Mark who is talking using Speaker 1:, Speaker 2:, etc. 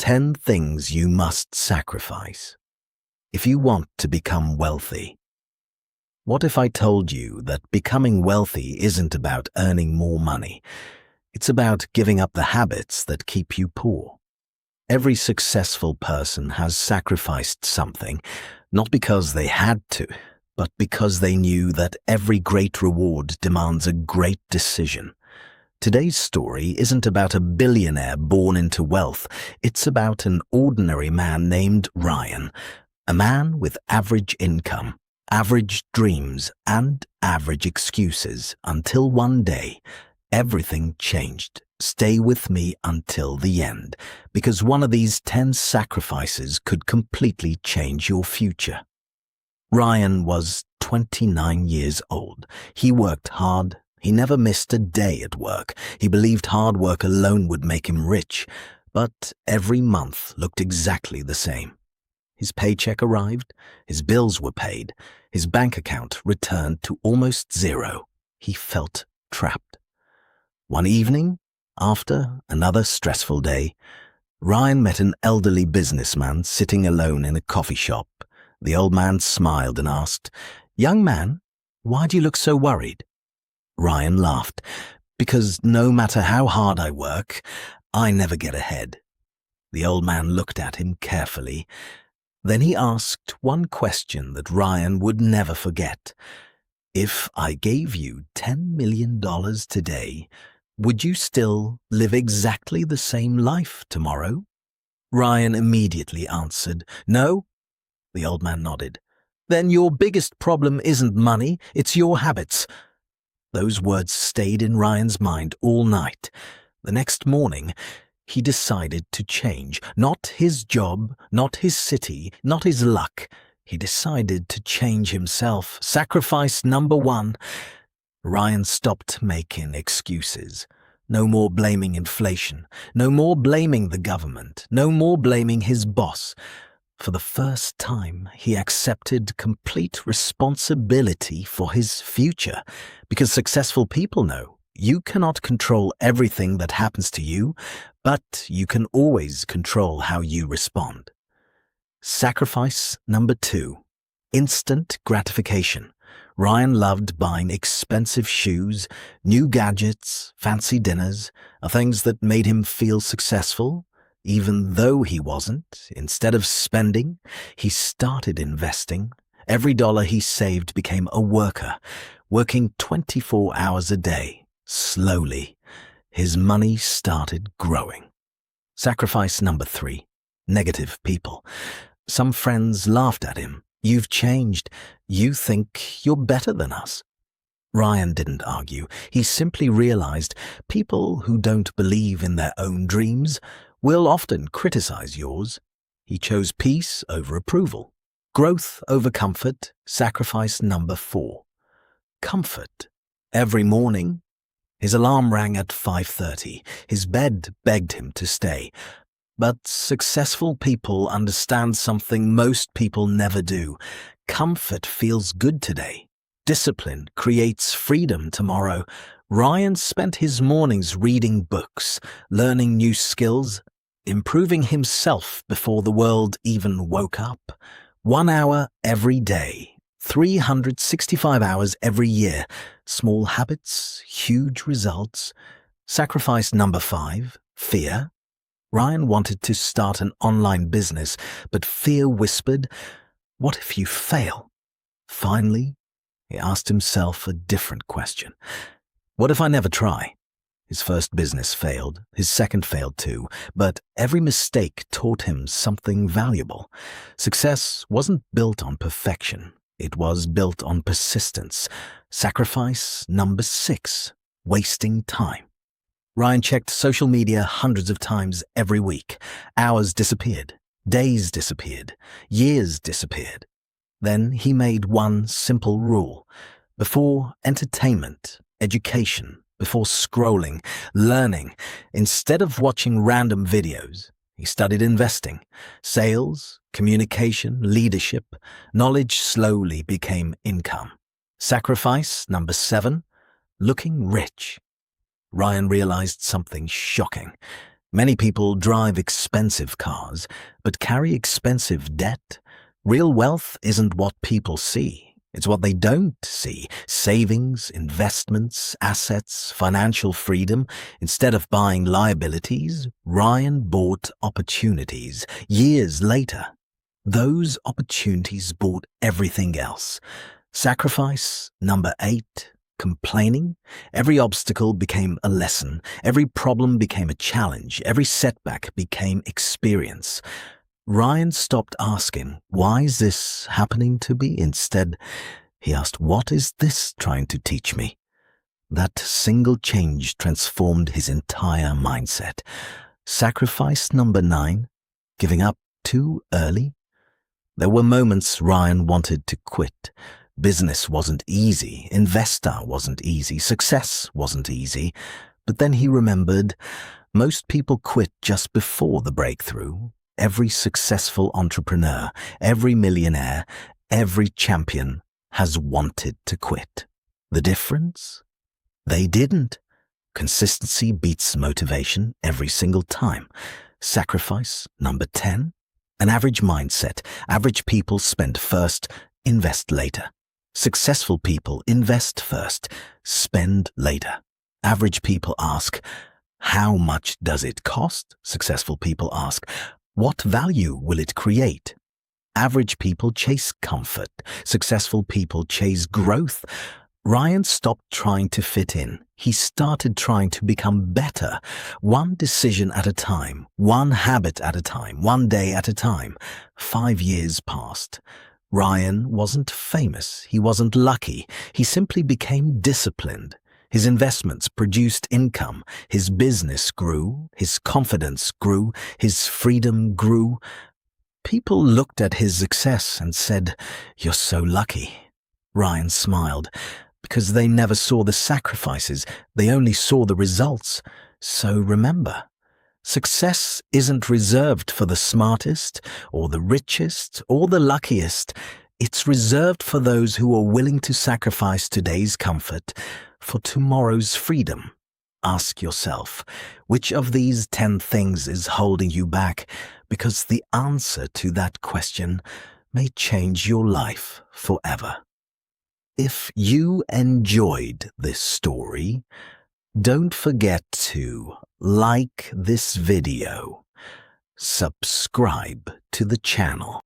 Speaker 1: 10 things you must sacrifice if you want to become wealthy. What if I told you that becoming wealthy isn't about earning more money? It's about giving up the habits that keep you poor. Every successful person has sacrificed something, not because they had to, but because they knew that every great reward demands a great decision. Today's story isn't about a billionaire born into wealth. It's about an ordinary man named Ryan, a man with average income, average dreams, and average excuses, until one day, everything changed. Stay with me until the end, because one of these 10 sacrifices could completely change your future. Ryan was 29 years old. He worked hard. He never missed a day at work. He believed hard work alone would make him rich, but every month looked exactly the same. His paycheck arrived, his bills were paid, his bank account returned to almost zero. He felt trapped. One evening, after another stressful day, Ryan met an elderly businessman sitting alone in a coffee shop. The old man smiled and asked, "Young man, why do you look so worried?" Ryan laughed, "Because no matter how hard I work, I never get ahead." The old man looked at him carefully. Then he asked one question that Ryan would never forget. "If I gave you $10 million today, would you still live exactly the same life tomorrow?" Ryan immediately answered, "No." The old man nodded. "Then your biggest problem isn't money, it's your habits." Those words stayed in Ryan's mind all night. The next morning, he decided to change. Not his job, not his city, not his luck. He decided to change himself. Sacrifice number 1. Ryan stopped making excuses. No more blaming inflation. No more blaming the government. No more blaming his boss. For the first time, he accepted complete responsibility for his future, because successful people know you cannot control everything that happens to you, but you can always control how you respond. Sacrifice number 2, instant gratification. Ryan loved buying expensive shoes, new gadgets, fancy dinners, things that made him feel successful. Even though he wasn't, instead of spending, he started investing. Every dollar he saved became a worker, working 24 hours a day. Slowly, his money started growing. Sacrifice number 3, negative people. Some friends laughed at him. "You've changed. You think you're better than us." Ryan didn't argue. He simply realized people who don't believe in their own dreams will often criticize yours. He chose peace over approval, growth over comfort. Sacrifice number 4, comfort. Every morning, his alarm rang at 5:30. His bed begged him to stay. But successful people understand something most people never do. Comfort feels good today. Discipline creates freedom tomorrow. Ryan spent his mornings reading books, learning new skills, improving himself before the world even woke up. 1 hour every day, 365 hours every year. Small habits, huge results. Sacrifice number 5, fear. Ryan wanted to start an online business, but fear whispered, "What if you fail?" Finally, he asked himself a different question. "What if I never try?" His first business failed, his second failed too, but every mistake taught him something valuable. Success wasn't built on perfection, it was built on persistence. Sacrifice number 6, wasting time. Ryan checked social media hundreds of times every week. Hours disappeared, days disappeared, years disappeared. Then he made one simple rule. Before entertainment, education, before scrolling, learning, instead of watching random videos, he studied investing, sales, communication, leadership. Knowledge slowly became income. Sacrifice number 7, looking rich. Ryan realized something shocking. Many people drive expensive cars, but carry expensive debt. Real wealth isn't what people see. It's what they don't see. Savings, investments, assets, financial freedom. Instead of buying liabilities, Ryan bought opportunities. Years later, those opportunities bought everything else. Sacrifice number 8. Complaining. Every obstacle became a lesson. Every problem became a challenge. Every setback became experience. Ryan stopped asking, "Why is this happening to me?" Instead, he asked, "What is this trying to teach me?" That single change transformed his entire mindset. Sacrifice number 9. Giving up too early. There were moments Ryan wanted to quit. Business wasn't easy, investor wasn't easy, success wasn't easy. But then he remembered, most people quit just before the breakthrough. Every successful entrepreneur, every millionaire, every champion has wanted to quit. The difference? They didn't. Consistency beats motivation every single time. Sacrifice number 10. An average mindset. Average people spend first, invest later. Successful people invest first, spend later. Average people ask, how much does it cost? Successful people ask, what value will it create? Average people chase comfort. Successful people chase growth. Ryan stopped trying to fit in. He started trying to become better. One decision at a time, one habit at a time, one day at a time. 5 years passed. Ryan wasn't famous. He wasn't lucky. He simply became disciplined. His investments produced income. His business grew. His confidence grew. His freedom grew. People looked at his success and said, "You're so lucky." Ryan smiled, because they never saw the sacrifices. They only saw the results. So remember, success isn't reserved for the smartest or the richest or the luckiest. It's reserved for those who are willing to sacrifice today's comfort for tomorrow's freedom. Ask yourself, which of these 10 things is holding you back? Because the answer to that question may change your life forever. If you enjoyed this story, don't forget to like this video, subscribe to the channel,